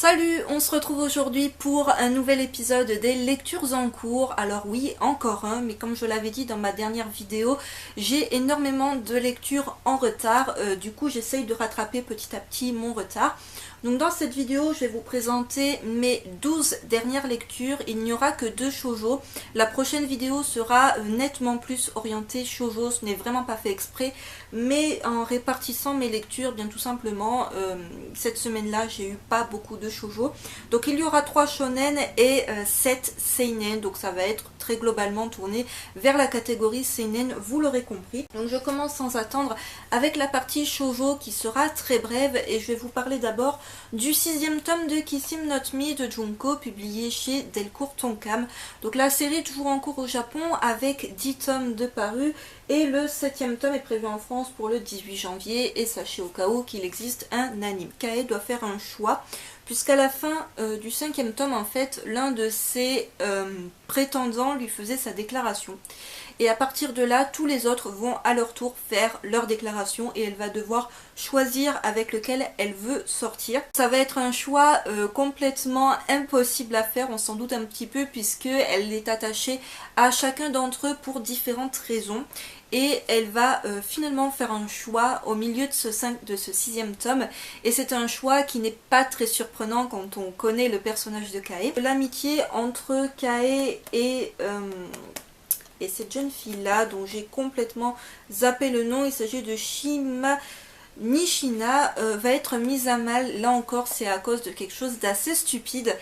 Salut, on se retrouve aujourd'hui pour un nouvel épisode des lectures en cours. Alors oui, encore un, mais comme je l'avais dit dans ma dernière vidéo, j'ai énormément de lectures en retard. Du coup, j'essaye de rattraper petit à petit mon retard. Donc dans cette vidéo, je vais vous présenter mes 12 dernières lectures. Il n'y aura que 2 shoujo. La prochaine vidéo sera nettement plus orientée shoujo. Ce n'est vraiment pas fait exprès, mais en répartissant mes lectures, bien tout simplement, cette semaine-là, j'ai eu pas beaucoup de shoujo. Donc il y aura 3 shonen et 7 seinen. Donc ça va être très globalement tourné vers la catégorie seinen, vous l'aurez compris. Donc je commence sans attendre avec la partie shoujo qui sera très brève et je vais vous parler d'abord du 6e tome de Kiss Him Not Me de Junko, publié chez Delcourt Tonkam. Donc la série est toujours en cours au Japon avec 10 tomes de parus et le 7e tome est prévu en France pour le 18 janvier. Et sachez au cas où qu'il existe un anime. Kae doit faire un choix puisqu'à la fin du 5e tome, en fait, l'un de ses prétendants lui faisait sa déclaration. Et à partir de là, tous les autres vont à leur tour faire leur déclaration et elle va devoir choisir avec lequel elle veut sortir. Ça va être un choix complètement impossible à faire, on s'en doute un petit peu, puisqu'elle est attachée à chacun d'entre eux pour différentes raisons. Et elle va finalement faire un choix au milieu de ce 6e tome. Et c'est un choix qui n'est pas très surprenant quand on connaît le personnage de Kae. L'amitié entre Kae et cette jeune fille-là, dont j'ai complètement zappé le nom, il s'agit de Shima Nishina, va être mise à mal. Là encore, c'est à cause de quelque chose d'assez stupide.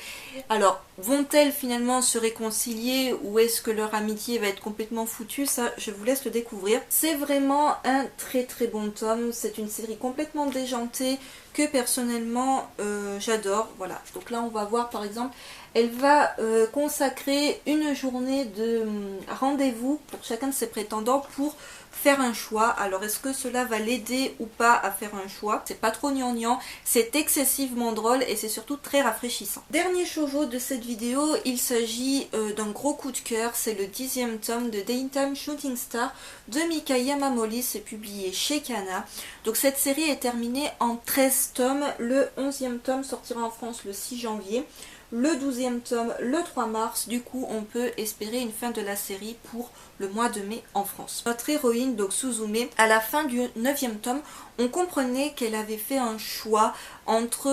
Alors, vont-elles finalement se réconcilier ou est-ce que leur amitié va être complètement foutue? Ça, je vous laisse le découvrir. C'est vraiment un très très bon tome. C'est une série complètement déjantée que personnellement j'adore. Voilà, donc là on va voir par exemple, elle va consacrer une journée de rendez-vous pour chacun de ses prétendants pour faire un choix. Alors est-ce que cela va l'aider ou pas à faire un choix? C'est pas trop gnangnan, c'est excessivement drôle et c'est surtout très rafraîchissant. Dernier shoujo de cette vidéo, il s'agit d'un gros coup de cœur, c'est le 10e tome de Daytime Shooting Star de Mika Yamamori, c'est publié chez Kana. Donc cette série est terminée en 13 tomes, le 11e tome sortira en France le 6 janvier. Le 12e tome le 3 mars, du coup on peut espérer une fin de la série pour le mois de mai en France. Notre héroïne, donc Suzume, à la fin du 9e tome, on comprenait qu'elle avait fait un choix entre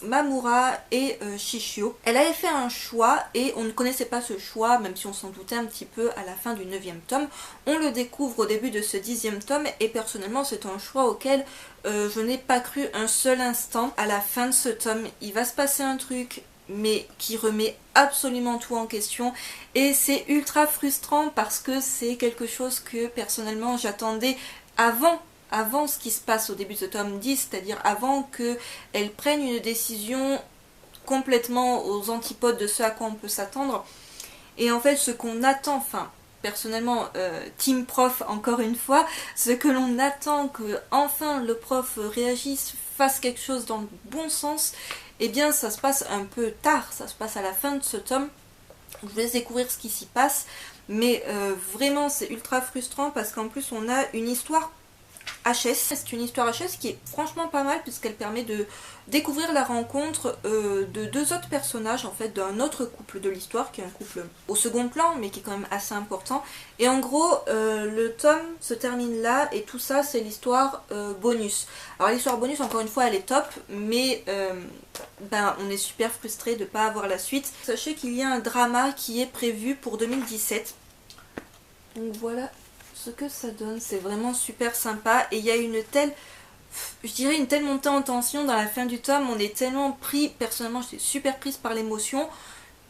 Mamura et Shishio. Elle avait fait un choix et on ne connaissait pas ce choix, même si on s'en doutait un petit peu à la fin du 9e tome. On le découvre au début de ce 10e tome et personnellement c'est un choix auquel je n'ai pas cru un seul instant. À la fin de ce tome, il va se passer un truc mais qui remet absolument tout en question et c'est ultra frustrant parce que c'est quelque chose que personnellement j'attendais avant ce qui se passe au début de ce tome 10, c'est-à-dire avant qu'elle prenne une décision complètement aux antipodes de ce à quoi on peut s'attendre. Et en fait, ce qu'on attend, enfin, personnellement, team prof encore une fois, ce que l'on attend que enfin le prof réagisse, fasse quelque chose dans le bon sens, eh bien ça se passe un peu tard, ça se passe à la fin de ce tome. Je vous laisse découvrir ce qui s'y passe, mais vraiment c'est ultra frustrant parce qu'en plus on a une histoire HS. C'est une histoire HS qui est franchement pas mal puisqu'elle permet de découvrir la rencontre de 2 autres personnages, en fait d'un autre couple de l'histoire qui est un couple au second plan mais qui est quand même assez important. Et en gros le tome se termine là et tout ça c'est l'histoire bonus. Alors l'histoire bonus encore une fois elle est top mais on est super frustré de ne pas avoir la suite. Sachez qu'il y a un drama qui est prévu pour 2017. Donc voilà ce que ça donne, c'est vraiment super sympa et il y a une telle montée en tension dans la fin du tome, on est tellement pris, personnellement j'étais super prise par l'émotion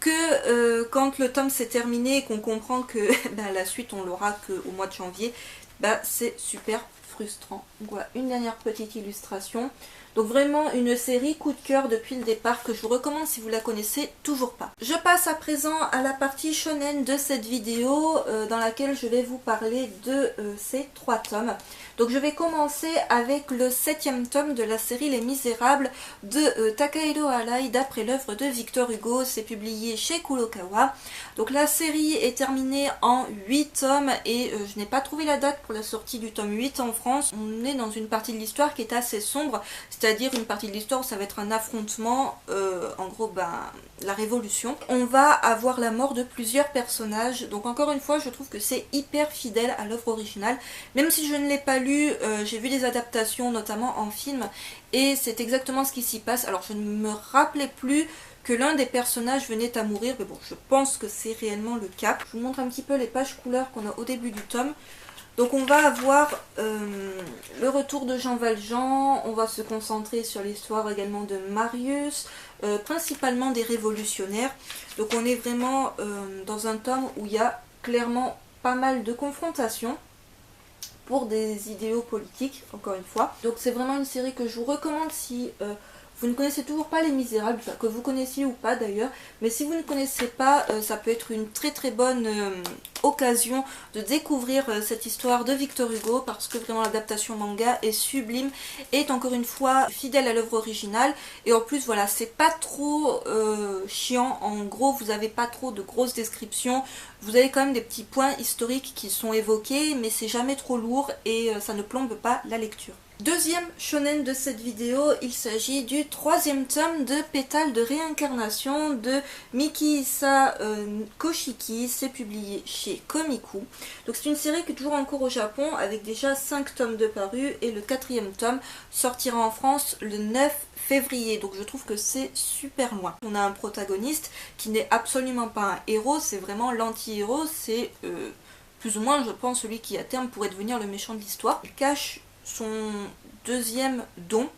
que quand le tome s'est terminé et qu'on comprend que la suite on l'aura qu'au mois de janvier, c'est super frustrant. Voilà, une dernière petite illustration. Donc vraiment une série coup de cœur depuis le départ que je vous recommande si vous la connaissez toujours pas. Je passe à présent à la partie shonen de cette vidéo dans laquelle je vais vous parler de ces 3 tomes. Donc je vais commencer avec le 7e tome de la série Les Misérables de Takahiro Arai d'après l'œuvre de Victor Hugo. C'est publié chez Kurokawa. Donc la série est terminée en 8 tomes et je n'ai pas trouvé la date pour la sortie du tome 8 en France. On est dans une partie de l'histoire qui est assez sombre. c'est-à-dire une partie de l'histoire où ça va être un affrontement, en gros la révolution. On va avoir la mort de plusieurs personnages, donc encore une fois je trouve que c'est hyper fidèle à l'œuvre originale, même si je ne l'ai pas lu, j'ai vu des adaptations notamment en film, et c'est exactement ce qui s'y passe. Alors je ne me rappelais plus que l'un des personnages venait à mourir, mais bon, je pense que c'est réellement le cas. Je vous montre un petit peu les pages couleurs qu'on a au début du tome. Donc on va avoir le retour de Jean Valjean, on va se concentrer sur l'histoire également de Marius, principalement des révolutionnaires. Donc on est vraiment dans un tome où il y a clairement pas mal de confrontations pour des idéaux politiques, encore une fois. Donc c'est vraiment une série que je vous recommande si vous ne connaissez toujours pas Les Misérables, enfin, que vous connaissiez ou pas d'ailleurs, mais si vous ne connaissez pas, ça peut être une très très bonne occasion de découvrir cette histoire de Victor Hugo, parce que vraiment l'adaptation manga est sublime, est encore une fois fidèle à l'œuvre originale, et en plus voilà, c'est pas trop chiant, en gros vous avez pas trop de grosses descriptions, vous avez quand même des petits points historiques qui sont évoqués, mais c'est jamais trop lourd et ça ne plombe pas la lecture. Deuxième shonen de cette vidéo, il s'agit du 3e tome de Pétales de réincarnation de Mikihisa Koshiki, c'est publié chez Komiku. Donc c'est une série qui est toujours en cours au Japon avec déjà 5 tomes de parus et le 4e tome sortira en France le 9 février, donc je trouve que c'est super loin. On a un protagoniste qui n'est absolument pas un héros, c'est vraiment l'anti-héros, c'est plus ou moins je pense celui qui à terme pourrait devenir le méchant de l'histoire. Il cache son deuxième don,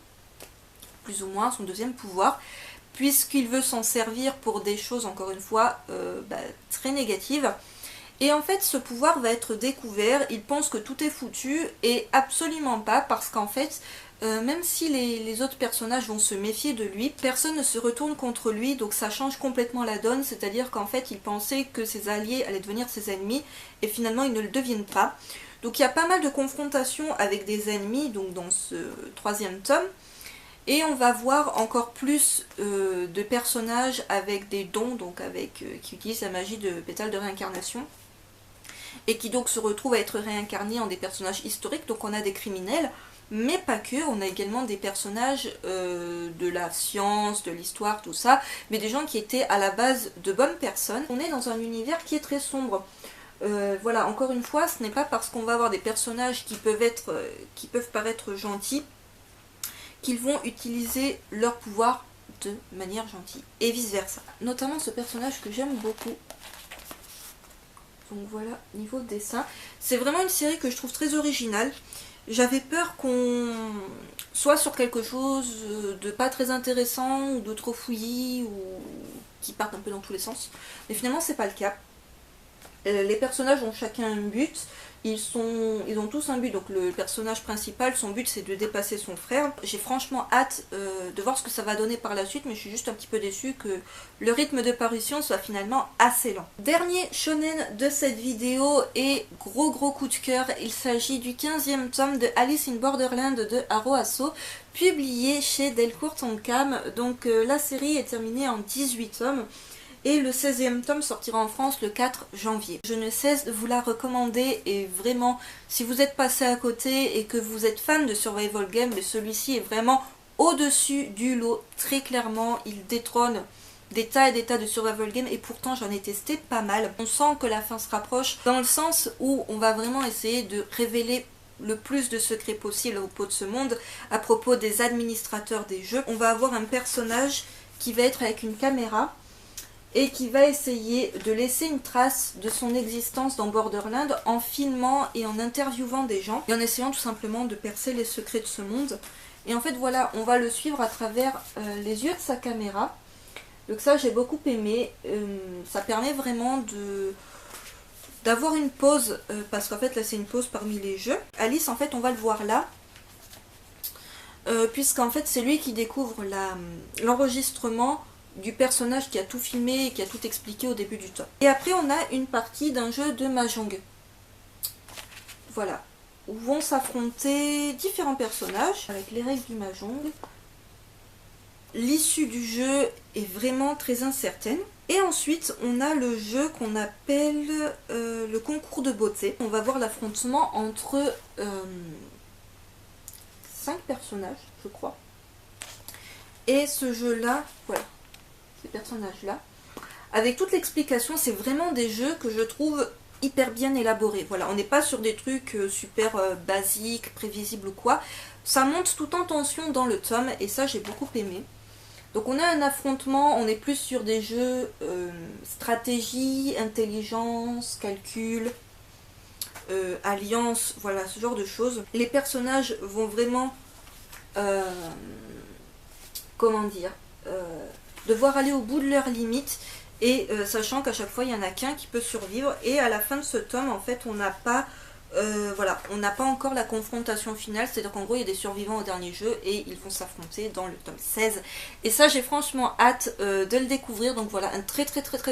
plus ou moins son deuxième pouvoir, puisqu'il veut s'en servir pour des choses encore une fois très négatives. Et en fait ce pouvoir va être découvert, il pense que tout est foutu et absolument pas, parce qu'en fait même si les autres personnages vont se méfier de lui, personne ne se retourne contre lui, donc ça change complètement la donne, c'est-à-dire qu'en fait il pensait que ses alliés allaient devenir ses ennemis et finalement ils ne le deviennent pas. Donc il y a pas mal de confrontations avec des ennemis donc dans ce 3e tome. Et on va voir encore plus de personnages avec des dons, donc qui utilisent la magie de pétales de réincarnation. Et qui donc se retrouvent à être réincarnés en des personnages historiques. Donc on a des criminels, mais pas que. On a également des personnages de la science, de l'histoire, tout ça. Mais des gens qui étaient à la base de bonnes personnes. On est dans un univers qui est très sombre. Voilà, encore une fois, ce n'est pas parce qu'on va avoir des personnages qui peuvent paraître gentils qu'ils vont utiliser leur pouvoir de manière gentille, et vice versa. Notamment ce personnage que j'aime beaucoup. Donc voilà, niveau dessin. C'est vraiment une série que je trouve très originale. J'avais peur qu'on soit sur quelque chose de pas très intéressant, ou de trop fouillis, ou qui parte un peu dans tous les sens. Mais finalement c'est pas le cas. Les personnages ont chacun un but, ils ont tous un but, donc le personnage principal, son but c'est de dépasser son frère. J'ai franchement hâte de voir ce que ça va donner par la suite, mais je suis juste un petit peu déçue que le rythme de parution soit finalement assez lent. Dernier shonen de cette vidéo et gros coup de cœur, il s'agit du 15e tome de Alice in Borderland de Haro Aso, publié chez Delcourt Tonkam. Donc la série est terminée en 18 tomes. Et le 16e tome sortira en France le 4 janvier. Je ne cesse de vous la recommander et vraiment, si vous êtes passé à côté et que vous êtes fan de survival game, celui-ci est vraiment au-dessus du lot, très clairement. Il détrône des tas et des tas de survival game et pourtant j'en ai testé pas mal. On sent que la fin se rapproche dans le sens où on va vraiment essayer de révéler le plus de secrets possible au pot de ce monde à propos des administrateurs des jeux. On va avoir un personnage qui va être avec une caméra et qui va essayer de laisser une trace de son existence dans Borderland en filmant et en interviewant des gens et en essayant tout simplement de percer les secrets de ce monde. Et en fait voilà, on va le suivre à travers les yeux de sa caméra. Donc ça j'ai beaucoup aimé, ça permet vraiment d'avoir une pause, parce qu'en fait là c'est une pause parmi les jeux. Alice en fait on va le voir là, puisqu'en fait c'est lui qui découvre l'enregistrement du personnage qui a tout filmé et qui a tout expliqué au début du tome. Et après on a une partie d'un jeu de Mahjong. Voilà, où vont s'affronter différents personnages avec les règles du Mahjong. L'issue du jeu est vraiment très incertaine. Et ensuite on a le jeu qu'on appelle le concours de beauté. On va voir l'affrontement entre 5 personnages, je crois. Et ce jeu-là, voilà, ces personnages-là, avec toute l'explication, c'est vraiment des jeux que je trouve hyper bien élaborés. Voilà, on n'est pas sur des trucs super basiques, prévisibles ou quoi. Ça monte tout en tension dans le tome et ça j'ai beaucoup aimé. Donc on a un affrontement, on est plus sur des jeux stratégie, intelligence, calcul, alliance, voilà ce genre de choses. Les personnages vont vraiment, comment dire, devoir aller au bout de leurs limites. Et sachant qu'à chaque fois il n'y en a qu'un qui peut survivre. Et à la fin de ce tome en fait on n'a pas voilà, on n'a pas encore la confrontation finale, c'est-à-dire qu'en gros il y a des survivants au dernier jeu et ils vont s'affronter dans le tome 16. Et ça j'ai franchement hâte de le découvrir, donc voilà, un très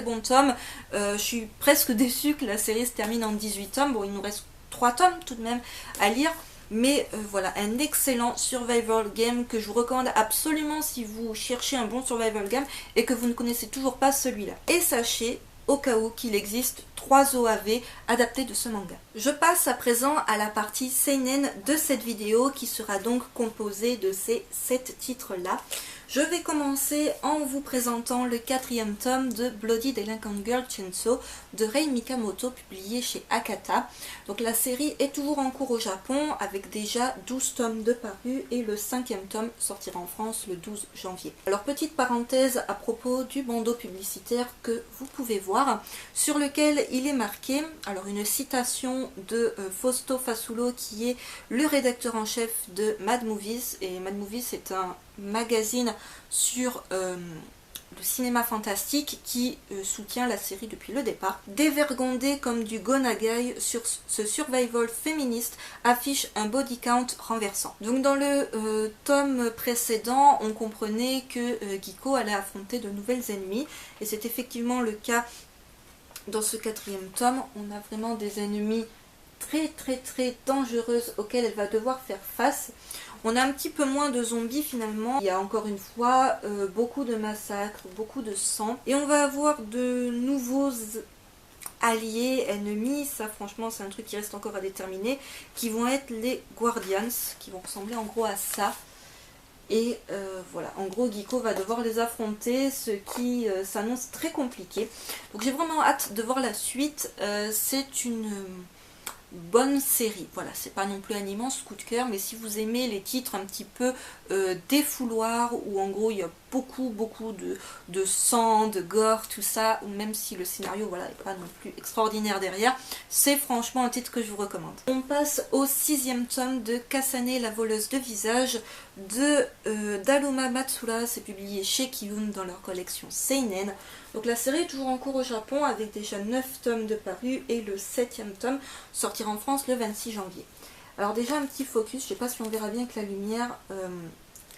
bon tome. Je suis presque déçue que la série se termine en 18 tomes, bon il nous reste 3 tomes tout de même à lire. Mais voilà, un excellent survival game que je vous recommande absolument si vous cherchez un bon survival game et que vous ne connaissez toujours pas celui-là. Et sachez, au cas où, qu'il existe 3 OAV adaptés de ce manga. Je passe à présent à la partie seinen de cette vidéo qui sera donc composée de ces 7 titres-là. Je vais commencer en vous présentant le 4e tome de Bloody Delinquent Girl Chainsaw de Rei Mikamoto, publié chez Akata. Donc la série est toujours en cours au Japon avec déjà 12 tomes de parus et le 5e tome sortira en France le 12 janvier. Alors petite parenthèse à propos du bandeau publicitaire que vous pouvez voir, sur lequel il est marqué, alors une citation de Fausto Fasulo qui est le rédacteur en chef de Mad Movies, et Mad Movies c'est un magazine sur le cinéma fantastique qui soutient la série depuis le départ. Dévergondé comme du gonagai, sur ce survival féministe affiche un body count renversant. Donc dans le tome précédent, on comprenait que Giko allait affronter de nouvelles ennemies, et c'est effectivement le cas dans ce 4e tome. On a vraiment des ennemis très dangereuses auxquelles elle va devoir faire face. On a un petit peu moins de zombies finalement. Il y a encore une fois beaucoup de massacres, beaucoup de sang. Et on va avoir de nouveaux alliés, ennemis. Ça franchement c'est un truc qui reste encore à déterminer. Qui vont être les Guardians, qui vont ressembler en gros à ça. Et voilà, en gros Giko va devoir les affronter, ce qui s'annonce très compliqué. Donc j'ai vraiment hâte de voir la suite. C'est une bonne série, voilà, c'est pas non plus un immense coup de cœur, mais si vous aimez les titres un petit peu défouloirs, où en gros il y a beaucoup de sang, de gore, tout ça, ou même si le scénario voilà est pas non plus extraordinaire derrière, c'est franchement un titre que je vous recommande. On passe au 6e tome de Kasane la voleuse de visage de Daruma Matsura, c'est publié chez Kiyun dans leur collection Seinen. Donc la série est toujours en cours au Japon avec déjà 9 tomes de parus et le 7e tome sortira en France le 26 janvier. Alors déjà un petit focus, je sais pas si on verra bien avec la lumière,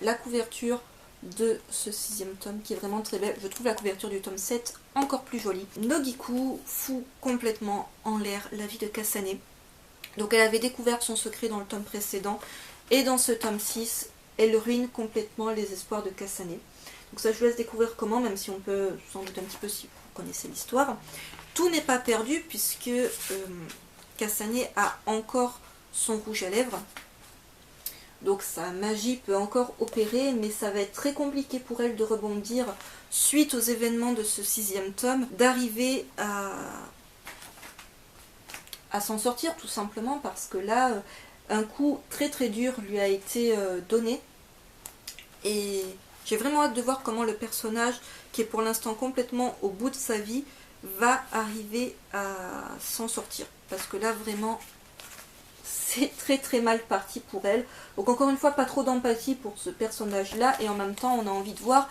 la couverture de ce 6e tome qui est vraiment très belle. Je trouve la couverture du tome 7 encore plus jolie. Nogiku fout complètement en l'air la vie de Kasane. Donc elle avait découvert son secret dans le tome précédent et dans ce tome 6, elle ruine complètement les espoirs de Kasane. Donc ça je vous laisse découvrir comment, même si on peut s'en douter un petit peu si vous connaissez l'histoire. Tout n'est pas perdu puisque Kasane a encore son rouge à lèvres. Donc sa magie peut encore opérer, mais ça va être très compliqué pour elle de rebondir suite aux événements de ce 6e tome, d'arriver à s'en sortir tout simplement parce que là, un coup très dur lui a été donné. Et j'ai vraiment hâte de voir comment le personnage, qui est pour l'instant complètement au bout de sa vie, va arriver à s'en sortir. Parce que là, vraiment, c'est très mal parti pour elle. Donc encore une fois, pas trop d'empathie pour ce personnage-là. Et en même temps, on a envie de voir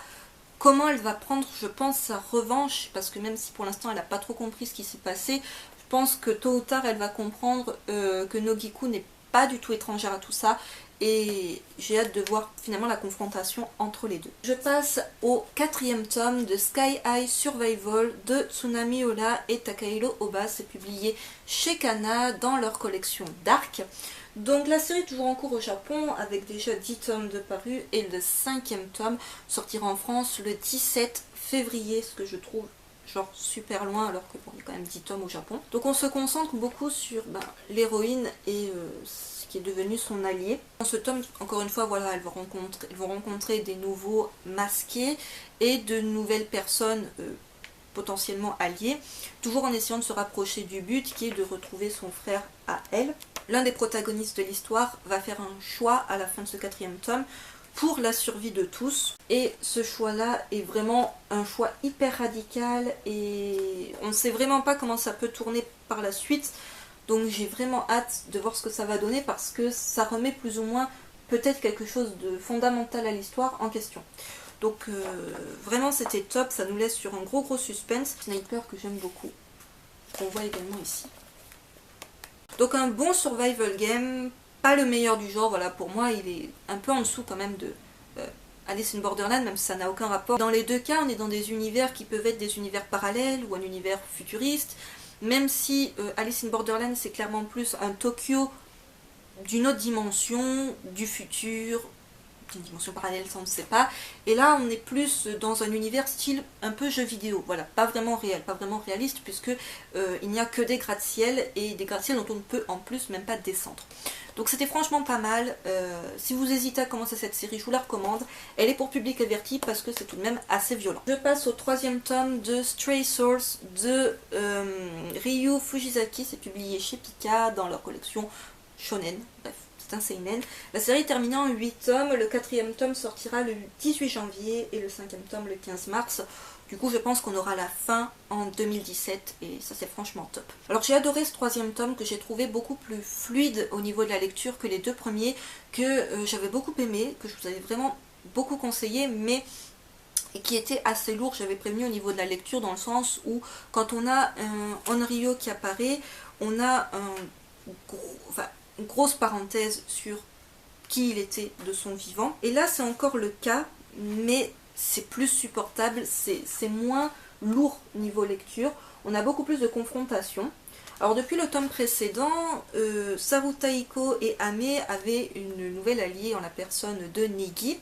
comment elle va prendre, je pense, sa revanche. Parce que même si pour l'instant, elle n'a pas trop compris ce qui s'est passé, je pense que tôt ou tard, elle va comprendre que Nogiku n'est pas du tout étrangère à tout ça. Et j'ai hâte de voir finalement la confrontation entre les deux. Je passe au 4e tome de Sky High Survival de Tsunami Ola et Takahiro Oba. C'est publié chez Kana dans leur collection Dark. Donc la série est toujours en cours au Japon avec déjà 10 tomes de parus et le 5e tome sortira en France le 17 février, ce que je trouve genre super loin alors que bon, il y a quand même 10 tomes au Japon. Donc on se concentre beaucoup sur l'héroïne et ce qui est devenu son allié. Dans ce tome, encore une fois, voilà, elles vont rencontrer des nouveaux masqués et de nouvelles personnes potentiellement alliées, toujours en essayant de se rapprocher du but qui est de retrouver son frère à elle. L'un des protagonistes de l'histoire va faire un choix à la fin de ce 4e tome pour la survie de tous. Et ce choix-là est vraiment un choix hyper radical et on ne sait vraiment pas comment ça peut tourner par la suite. Donc j'ai vraiment hâte de voir ce que ça va donner parce que ça remet plus ou moins peut-être quelque chose de fondamental à l'histoire en question. Donc vraiment c'était top, ça nous laisse sur un gros suspense. Sniper que j'aime beaucoup, qu'on voit également ici. Donc un bon survival game, pas le meilleur du genre, voilà, pour moi il est un peu en dessous quand même de Alice in Borderland, même si ça n'a aucun rapport. Dans les deux cas, on est dans des univers qui peuvent être des univers parallèles ou un univers futuriste, même si Alice in Borderland c'est clairement plus un Tokyo d'une autre dimension, du futur, d'une dimension parallèle, ça on ne sait pas. Et là on est plus dans un univers style un peu jeu vidéo, voilà, pas vraiment réel, pas vraiment réaliste, puisque il n'y a que des gratte-ciel et des gratte-ciel dont on ne peut en plus même pas descendre. Donc c'était franchement pas mal. Si vous hésitez à commencer cette série, je vous la recommande. Elle est pour public averti parce que c'est tout de même assez violent. Je passe au 3e tome de Stray Souls de Ryu Fujisaki. C'est publié chez Pika dans leur collection Shonen. Bref, c'est un seinen. La série est terminée en 8 tomes. Le 4e tome sortira le 18 janvier et le 5e tome le 15 mars. Du coup, je pense qu'on aura la fin en 2017 et ça c'est franchement top. Alors j'ai adoré ce 3e tome que j'ai trouvé beaucoup plus fluide au niveau de la lecture que les 2 premiers, que j'avais beaucoup aimé, que je vous avais vraiment beaucoup conseillé, mais qui était assez lourd. J'avais prévenu au niveau de la lecture dans le sens où quand on a un Onryo qui apparaît, on a une grosse parenthèse sur qui il était de son vivant. Et là c'est encore le cas, mais c'est plus supportable, c'est moins lourd niveau lecture, on a beaucoup plus de confrontation. Alors depuis le tome précédent, Saru Taiko et Ame avaient une nouvelle alliée en la personne de Nigi,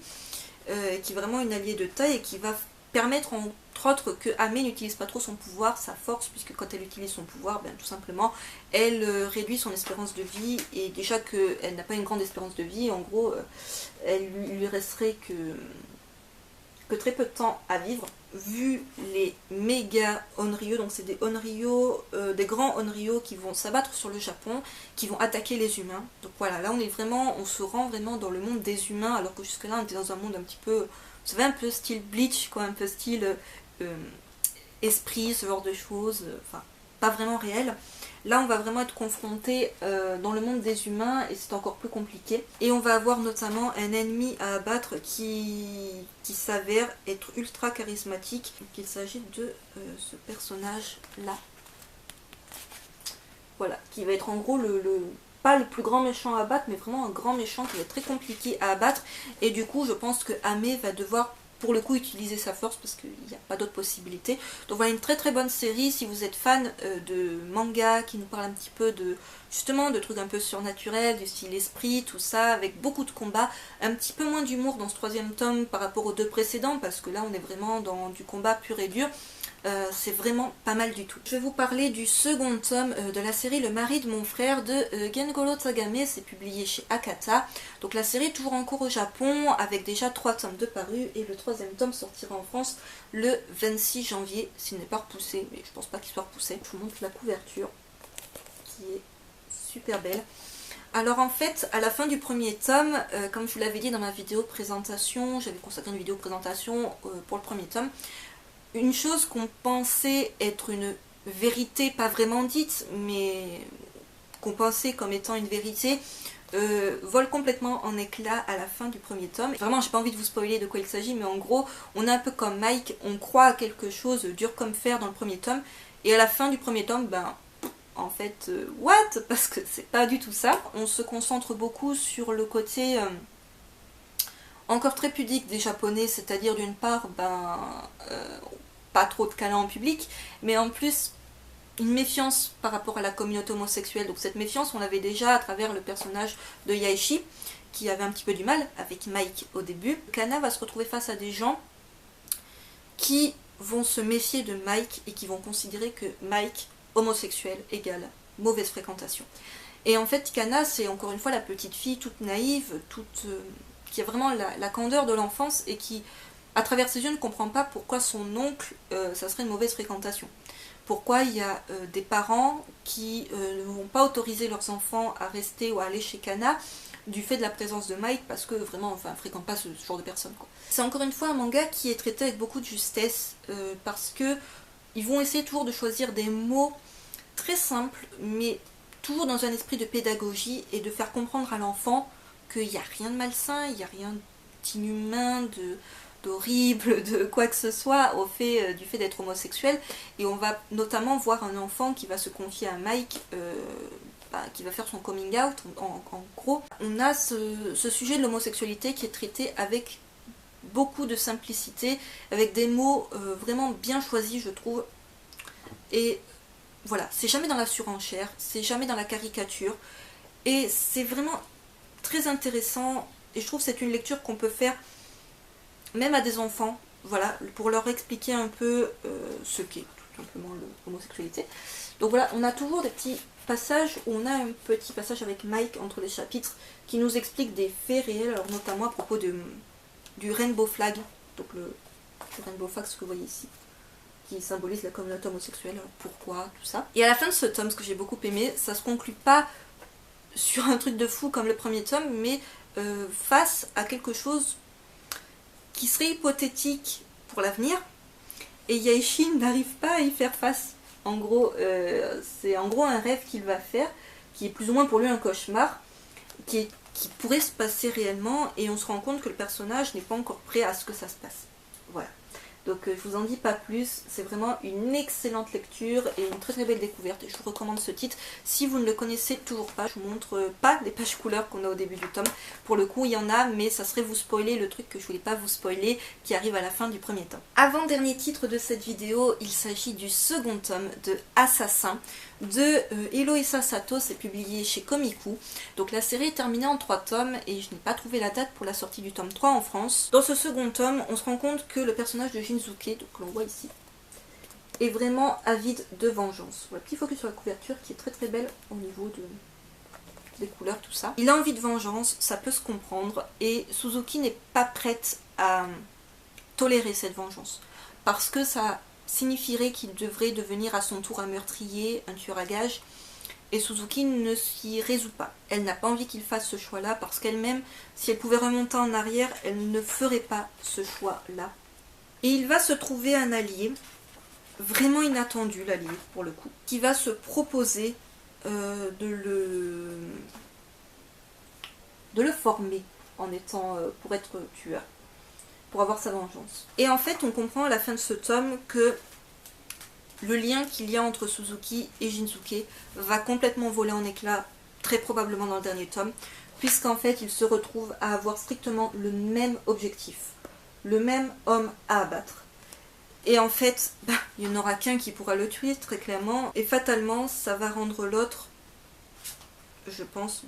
qui est vraiment une alliée de taille et qui va permettre entre autres que Ame n'utilise pas trop son pouvoir, sa force, puisque quand elle utilise son pouvoir, tout simplement, elle réduit son espérance de vie, et déjà qu'elle n'a pas une grande espérance de vie, en gros, elle lui resterait que très peu de temps à vivre, vu les méga Onryo, donc c'est des Onryo, des grands Onryo qui vont s'abattre sur le Japon, qui vont attaquer les humains. Donc voilà, là on se rend vraiment dans le monde des humains, alors que jusque là on était dans un monde un petit peu, vous savez, un peu style Bleach, quoi, un peu style esprit, ce genre de choses, enfin pas vraiment réel. Là on va vraiment être confronté dans le monde des humains et c'est encore plus compliqué. Et on va avoir notamment un ennemi à abattre qui s'avère être ultra charismatique. Donc il s'agit de ce personnage là. Voilà, qui va être en gros pas le plus grand méchant à abattre, mais vraiment un grand méchant qui va être très compliqué à abattre. Et du coup je pense que Ame va devoir pour le coup utiliser sa force parce qu'il n'y a pas d'autre possibilité. Donc voilà, une très bonne série si vous êtes fan de manga qui nous parle un petit peu de justement de trucs un peu surnaturels, du style esprit, tout ça, avec beaucoup de combats, un petit peu moins d'humour dans ce 3e tome par rapport aux 2 précédents, parce que là on est vraiment dans du combat pur et dur. C'est vraiment pas mal du tout. Je vais vous parler du 2e tome de la série Le mari de mon frère de Gengoro Tagame, c'est publié chez Akata. Donc la série est toujours en cours au Japon avec déjà 3 tomes de parus et le 3e tome sortira en France le 26 janvier s'il n'est pas repoussé, mais je pense pas qu'il soit repoussé. Je vous montre la couverture qui est super belle. Alors en fait, à la fin du 1er tome, comme je vous l'avais dit dans ma vidéo présentation, j'avais consacré une vidéo présentation pour le 1er tome, une chose qu'on pensait être une vérité, pas vraiment dite, mais qu'on pensait comme étant une vérité, vole complètement en éclats à la fin du 1er tome. Vraiment, j'ai pas envie de vous spoiler de quoi il s'agit, mais en gros, on est un peu comme Mike, on croit à quelque chose dur comme fer dans le 1er tome, et à la fin du 1er tome, en fait, what? Parce que c'est pas du tout ça. On se concentre beaucoup sur le côté encore très pudique des Japonais, c'est-à-dire d'une part, pas trop de câlins en public, mais en plus une méfiance par rapport à la communauté homosexuelle. Donc cette méfiance, on l'avait déjà à travers le personnage de Yaeshi, qui avait un petit peu du mal avec Mike au début. Kana va se retrouver face à des gens qui vont se méfier de Mike et qui vont considérer que Mike, homosexuel, égale mauvaise fréquentation. Et en fait, Kana, c'est encore une fois la petite fille toute naïve, qui a vraiment la candeur de l'enfance et qui, à travers ses yeux, ne comprend pas pourquoi son oncle, ça serait une mauvaise fréquentation. Pourquoi il y a des parents qui ne vont pas autoriser leurs enfants à rester ou à aller chez Kana du fait de la présence de Mike, parce que vraiment, enfin, fréquente pas ce genre de personnes, quoi. C'est encore une fois un manga qui est traité avec beaucoup de justesse, parce que ils vont essayer toujours de choisir des mots très simples, mais toujours dans un esprit de pédagogie et de faire comprendre à l'enfant qu'il n'y a rien de malsain, il n'y a rien d'inhumain, d'horrible, de quoi que ce soit du fait d'être homosexuel. Et on va notamment voir un enfant qui va se confier à Mike, qui va faire son coming out, en gros. On a ce sujet de l'homosexualité qui est traité avec beaucoup de simplicité, avec des mots vraiment bien choisis, je trouve. Et voilà, c'est jamais dans la surenchère, c'est jamais dans la caricature, et c'est vraiment très intéressant, et je trouve que c'est une lecture qu'on peut faire même à des enfants, voilà, pour leur expliquer un peu ce qu'est tout simplement l'homosexualité. Donc voilà, on a toujours des petits passages où on a un petit passage avec Mike entre les chapitres qui nous explique des faits réels, alors notamment à propos du Rainbow Flag, donc le Rainbow Flag, ce que vous voyez ici, qui symbolise la communauté homosexuelle, pourquoi, tout ça. Et à la fin de ce tome, ce que j'ai beaucoup aimé, ça se conclut pas sur un truc de fou comme le premier tome, mais face à quelque chose qui serait hypothétique pour l'avenir, et Yaishin n'arrive pas à y faire face. En gros, c'est en gros un rêve qu'il va faire, qui est plus ou moins pour lui un cauchemar, qui pourrait se passer réellement, et on se rend compte que le personnage n'est pas encore prêt à ce que ça se passe. Voilà. Donc je vous en dis pas plus, c'est vraiment une excellente lecture et une très très belle découverte, et je vous recommande ce titre. Si vous ne le connaissez toujours pas, je vous montre pas les pages couleurs qu'on a au début du tome. Pour le coup il y en a, mais ça serait vous spoiler le truc que je voulais pas vous spoiler, qui arrive à la fin du premier tome. Avant-dernier titre de cette vidéo, il s'agit du second tome de Assassin de Eloisa Sato, c'est publié chez Komiku. Donc la série est terminée en 3 tomes et je n'ai pas trouvé la date pour la sortie du tome 3 en France. Dans ce second tome, on se rend compte que le personnage de Shinsuke, donc l'on voit ici, est vraiment avide de vengeance. Voilà, petit focus sur la couverture qui est très très belle au niveau des couleurs, tout ça. Il a envie de vengeance, ça peut se comprendre, et Suzuki n'est pas prête à tolérer cette vengeance, parce que ça signifierait qu'il devrait devenir à son tour un meurtrier, un tueur à gages, et Suzuki ne s'y résout pas. Elle n'a pas envie qu'il fasse ce choix-là, parce qu'elle-même, si elle pouvait remonter en arrière, elle ne ferait pas ce choix-là. Et il va se trouver un allié, vraiment inattendu l'allié pour le coup, qui va se proposer de le former pour être tueur, pour avoir sa vengeance. Et en fait, on comprend à la fin de ce tome que le lien qu'il y a entre Suzuki et Shinsuke va complètement voler en éclats, très probablement dans le dernier tome, puisqu'en fait, ils se retrouvent à avoir strictement le même objectif, le même homme à abattre. Et en fait, il n'y en aura qu'un qui pourra le tuer, très clairement, et fatalement, ça va rendre l'autre, je pense,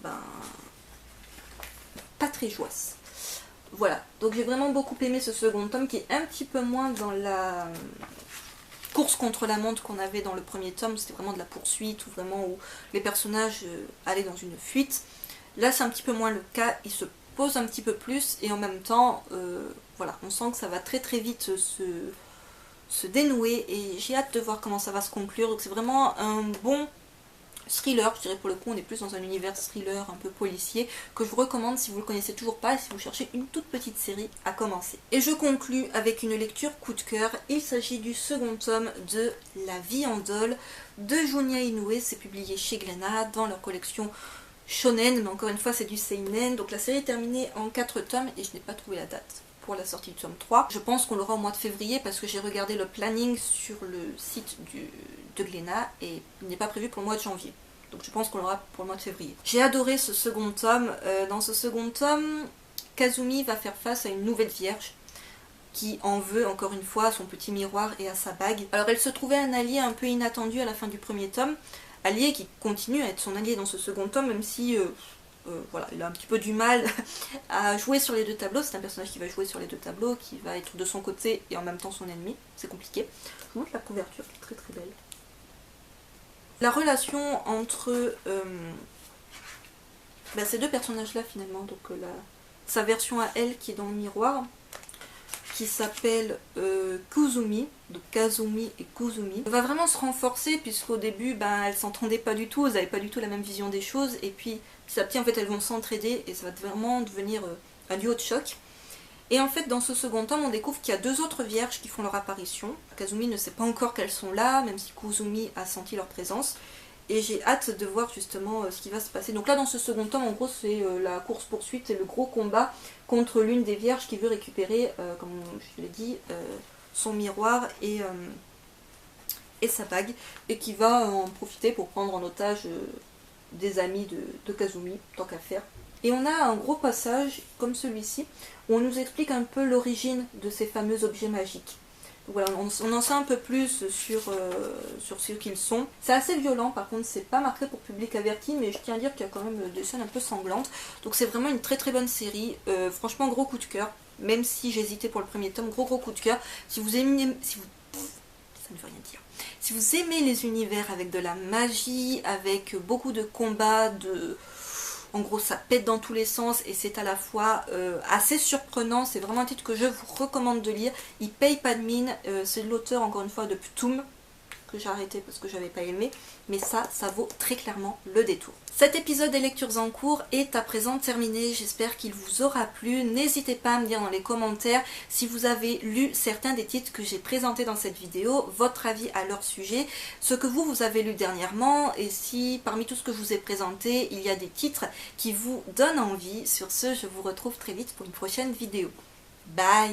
pas très joisse. Voilà, donc j'ai vraiment beaucoup aimé ce second tome, qui est un petit peu moins dans la course contre la montre qu'on avait dans le premier tome. C'était vraiment de la poursuite, ou vraiment où les personnages allaient dans une fuite. Là c'est un petit peu moins le cas, il se pose un petit peu plus, et en même temps, voilà, on sent que ça va très très vite se dénouer, et j'ai hâte de voir comment ça va se conclure. Donc c'est vraiment un bon thriller, je dirais. Pour le coup on est plus dans un univers thriller un peu policier, que je vous recommande si vous le connaissez toujours pas et si vous cherchez une toute petite série à commencer. Et je conclus avec une lecture coup de cœur. Il s'agit du second tome de La vie en dol de Junya Inoue. C'est publié chez Glénat dans leur collection shonen, mais encore une fois c'est du seinen. Donc la série est terminée en 4 tomes et je n'ai pas trouvé la date pour la sortie du tome 3. Je pense qu'on l'aura au mois de février, parce que j'ai regardé le planning sur le site de Glénat et il n'est pas prévu pour le mois de janvier. Donc je pense qu'on l'aura pour le mois de février. J'ai adoré ce second tome. Dans ce second tome, Kazumi va faire face à une nouvelle vierge qui en veut encore une fois à son petit miroir et à sa bague. Alors elle se trouvait un allié un peu inattendu à la fin du premier tome, allié qui continue à être son allié dans ce second tome, même si voilà, il a un petit peu du mal à jouer sur les deux tableaux. C'est un personnage qui va jouer sur les deux tableaux, qui va être de son côté et en même temps son ennemi. C'est compliqué. Je vous montre la couverture qui est très très belle. La relation entre ces deux personnages là finalement, donc sa version à elle qui est dans le miroir, qui s'appelle Kuzumi, donc Kazumi et Kuzumi, va vraiment se renforcer puisqu'au début elles s'entendaient pas du tout, elles n'avaient pas du tout la même vision des choses, et puis petit à petit en fait elles vont s'entraider et ça va vraiment devenir un duo de choc. Et en fait dans ce second tome on découvre qu'il y a deux autres vierges qui font leur apparition. Kazumi ne sait pas encore qu'elles sont là, même si Kuzumi a senti leur présence. Et j'ai hâte de voir justement ce qui va se passer. Donc là dans ce second tome en gros c'est la course poursuite et le gros combat contre l'une des vierges qui veut récupérer, comme je l'ai dit, son miroir et sa bague, et qui va en profiter pour prendre en otage des amis de Kazumi, tant qu'à faire. Et on a un gros passage comme celui-ci où on nous explique un peu l'origine de ces fameux objets magiques. Donc voilà, on en sait un peu plus sur ce qu'ils sont. C'est assez violent, par contre c'est pas marqué pour public averti, mais je tiens à dire qu'il y a quand même des scènes un peu sanglantes. Donc c'est vraiment une très très bonne série, franchement gros coup de cœur, même si j'hésitais pour le premier tome, gros coup de cœur. Si vous aimez, ça ne veut rien dire. Si vous aimez les univers avec de la magie, avec beaucoup de combats, en gros ça pète dans tous les sens et c'est à la fois assez surprenant, c'est vraiment un titre que je vous recommande de lire. Il paye pas de mine, c'est de l'auteur encore une fois de Ptoum, que j'ai arrêté parce que j'avais pas aimé, mais ça vaut très clairement le détour. Cet épisode des lectures en cours est à présent terminé, j'espère qu'il vous aura plu. N'hésitez pas à me dire dans les commentaires si vous avez lu certains des titres que j'ai présentés dans cette vidéo, votre avis à leur sujet, ce que vous avez lu dernièrement, et si parmi tout ce que je vous ai présenté, il y a des titres qui vous donnent envie. Sur ce, je vous retrouve très vite pour une prochaine vidéo. Bye!